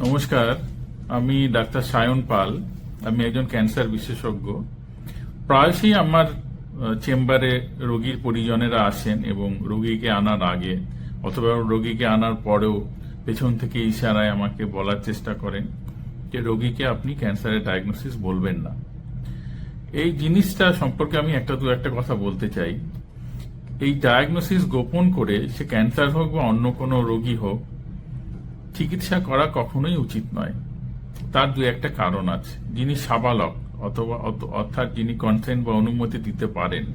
নমস্কার, আমি ডাক্তার সায়ন পাল। আমি একজন ক্যান্সার বিশেষজ্ঞ। প্রায়শই আমার চেম্বারে রোগীর পরিজনেরা আসেন এবং রোগীকে আনার আগে অথবা রোগীকে আনার পরেও পেছন থেকে ইশারায় আমাকে বলার চেষ্টা করেন যে রোগীকে আপনি ক্যান্সারের ডায়াগনোসিস বলবেন না। এই জিনিসটা সম্পর্কে আমি একটা কথা বলতে চাই। এই ডায়াগনোসিস গোপন করে, সে ক্যান্সার হোক বা অন্য কোনো রোগী হোক, চিকিৎসা করা কখনোই উচিত নয়। তার দু একটা কারণ আছে। যিনি সাবালক অথবা অর্থাৎ যিনি কনসেন্ট বা অনুমতি দিতে পারেন,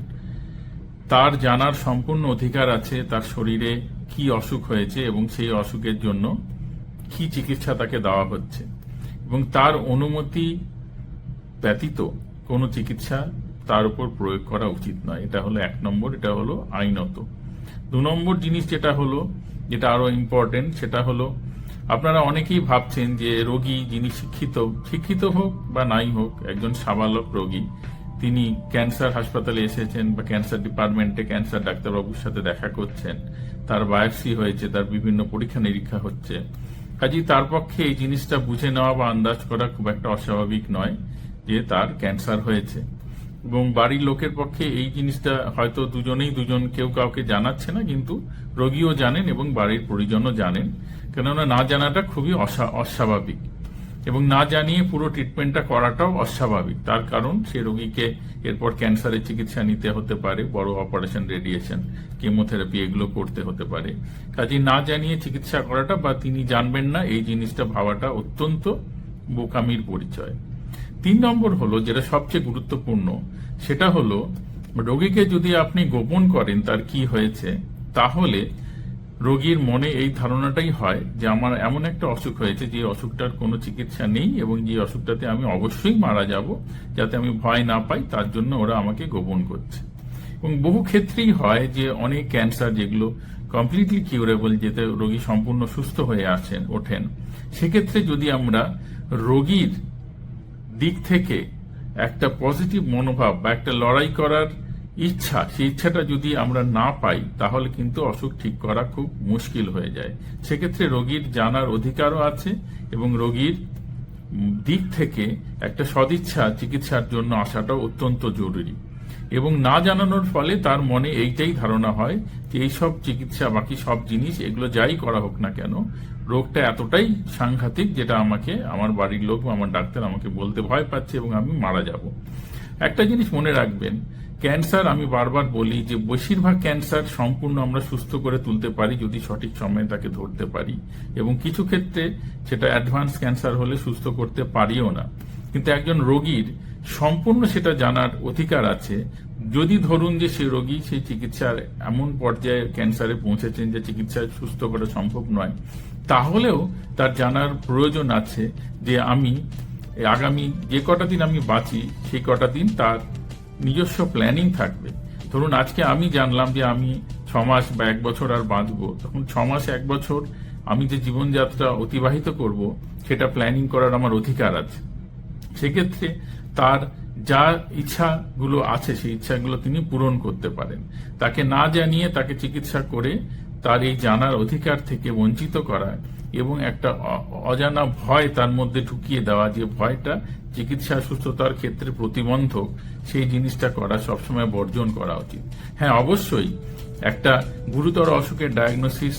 তার জানার সম্পূর্ণ অধিকার আছে তার শরীরে কি অসুখ হয়েছে এবং সেই অসুখের জন্য কি চিকিৎসা তাকে দেওয়া হচ্ছে, এবং তার অনুমতি ব্যতীত কোনো চিকিৎসা তার উপর প্রয়োগ করা উচিত নয়। এটা হলো 1 নম্বর, এটা হলো আইনত। 2 নম্বর জিনিস যেটা আরো ইম্পর্টেন্ট, সেটা হলো আপনারা অনেকেই ভাবছেন যে রোগী যিনি শিক্ষিত হোক বা নাই হোক, একজন সাবালক রোগী, তিনি ক্যান্সার হাসপাতালে এসেছেন বা ক্যান্সার ডিপার্টমেন্টে ক্যান্সার ডাক্তারবাবুর সাথে দেখা করছেন, তার বায়োপসি হয়েছে, তার বিভিন্ন পরীক্ষা নিরীক্ষা হচ্ছে, কাজেই তার পক্ষে এই জিনিসটা বুঝে নেওয়া বা আন্দাজ করা খুব একটা অস্বাভাবিক নয় যে তার ক্যান্সার হয়েছে। এবং বাড়ির লোকের পক্ষে এই জিনিসটা হয়তো দুজন কেউ কাউকে জানাচ্ছে না, কিন্তু রোগীও জানেন এবং বাড়ির পরিজনও জানেন। কেননা না জানাটা খুবই অস্বাভাবিক, এবং না জানিয়ে পুরো ট্রিটমেন্টটা করাটাও অস্বাভাবিক। তার কারণ সে রোগীকে এরপর ক্যান্সারের চিকিৎসা নিতে হতে পারে, বড় অপারেশন, রেডিয়েশন, কেমোথেরাপি, এগুলো করতে হতে পারে। কাজে না জানিয়ে চিকিৎসা করাটা বা তিনি জানবেন না এই জিনিসটা ভাবাটা অত্যন্ত বোকামির পরিচয়। 3 নম্বর হলো যেটা সবচেয়ে গুরুত্বপূর্ণ, সেটা হলো রোগীকে যদি আপনি গোপন করেন তার কি হয়েছে, তাহলে রোগীর মনে এই ধারণাটাই হয় যে আমার এমন একটা অসুখ হয়েছে যে অসুখটার কোনো চিকিৎসা নেই এবং যে অসুখটাতে আমি অবশ্যই মারা যাব, যাতে আমি ভয় না পাই তার জন্য ওরা আমাকে গোপন করছে। এবং বহু ক্ষেত্রেই হয় যে অনেক ক্যান্সার যেগুলো কমপ্লিটলি কিউরেবল, যেতে রোগী সম্পূর্ণ সুস্থ হয়ে ওঠেন, সেক্ষেত্রে যদি আমরা রোগীর দিক থেকে একটা পজিটিভ মনোভাব বা একটা লড়াই করার ইচ্ছা, সেই ইচ্ছাটা যদি আমরা না পাই, তাহলে কিন্তু অসুখ ঠিক করা খুব মুশকিল হয়ে যায়। সেক্ষেত্রে রোগীর জানার অধিকারও আছে এবং রোগীর দিক থেকে একটা সদিচ্ছা চিকিৎসার জন্য আসাটাও অত্যন্ত জরুরি। এবং না জানানোর ফলে তার মনে এইটাই ধারণা হয় যে এইসব চিকিৎসা, বাকি সব জিনিস, এগুলো যাই করা হোক না কেন, রোগটা এতটাই সাংঘাতিক যেটা আমাকে আমার বাড়ির লোক বা আমার ডাক্তার আমাকে বলতে ভয় পাচ্ছে এবং আমি মারা যাব। একটা জিনিস মনে রাখবেন, ক্যান্সার, আমি বারবার বলি যে বেশিরভাগ ক্যান্সার সম্পূর্ণ আমরা সুস্থ করে তুলতে পারি যদি সঠিক সময়ে তাকে ধরতে পারি, এবং কিছু ক্ষেত্রে সেটা অ্যাডভান্স ক্যান্সার হলে সুস্থ করতে পারিও না। কিন্তু একজন রোগীর সম্পূর্ণ সেটা জানার অধিকার আছে। যদি ধরুন যে সেই রোগী সেই চিকিৎসার এমন পর্যায়ে ক্যান্সারে পৌঁছেছেন যে চিকিৎসা সুস্থ করা সম্ভব নয়, তাহলেও তার জানার প্রয়োজন আছে যে আমি আগামী যে কটা দিন আমি বাঁচি, সেই কটা দিন তার নিজস্ব প্ল্যানিং থাকবে। ধরুন আজকে আমি জানলাম যে আমি 6 মাস বা 1 বছর আর বাঁচবো, তখন 6 মাস 1 বছর আমি যে জীবনযাত্রা অতিবাহিত করব, সেটা প্ল্যানিং করার আমার অধিকার আছে। সেক্ষেত্রে তার যা ইচ্ছাগুলো আছে সেই ইচ্ছাগুলো তিনি পূরণ করতে পারেন। তাকে না জানিয়ে তাকে চিকিৎসা করে তার এই জানার অধিকার থেকে বঞ্চিত করা এবং একটা অজানা ভয় তার মধ্যে ঢুকিয়ে দেওয়া, যে ভয়টা চিকিৎসা সুস্থতার ক্ষেত্রে প্রতিবন্ধক, সেই জিনিসটা করা সবসময় বর্জন করা উচিত। হ্যাঁ, অবশ্যই একটা গুরুতর অসুখের ডায়াগনোসিস,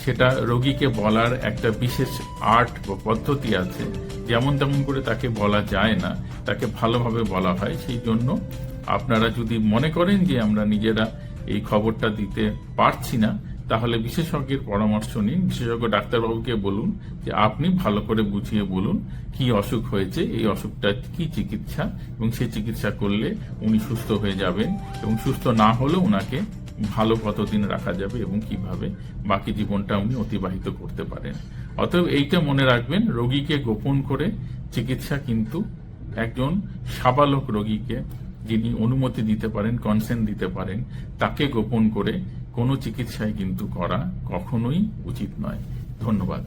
সেটা রোগীকে বলার একটা বিশেষ আর্ট বা পদ্ধতি আছে, যেমন তেমন করে তাকে বলা যায় না, তাকে ভালোভাবে বলা হয়। সেই জন্য আপনারা যদি মনে করেন যে আমরা নিজেরা এই খবরটা দিতে পারছি না, তাহলে বিশেষজ্ঞের পরামর্শ নিন। বিশেষজ্ঞ ডাক্তারবাবুকে বলুন যে আপনি ভালো করে বুঝিয়ে বলুন কি অসুখ হয়েছে, এই অসুখটা কি চিকিৎসা, এবং সেই চিকিৎসা করলে উনি সুস্থ হয়ে যাবেন, এবং সুস্থ না হলে উনাকে ভালো কতদিন রাখা যাবে এবং কিভাবে বাকি জীবনটা উনি অতিবাহিত করতে পারেন। অতএব এইটা মনে রাখবেন, রোগীকে গোপন করে চিকিৎসা কিন্তু একজন সাবালক রোগীকে, যিনি অনুমতি দিতে পারেন, কনসেন্ট দিতে পারেন, তাকে গোপন করে কোনো চিকিৎসাই কিন্তু করা কখনোই উচিত নয়। ধন্যবাদ।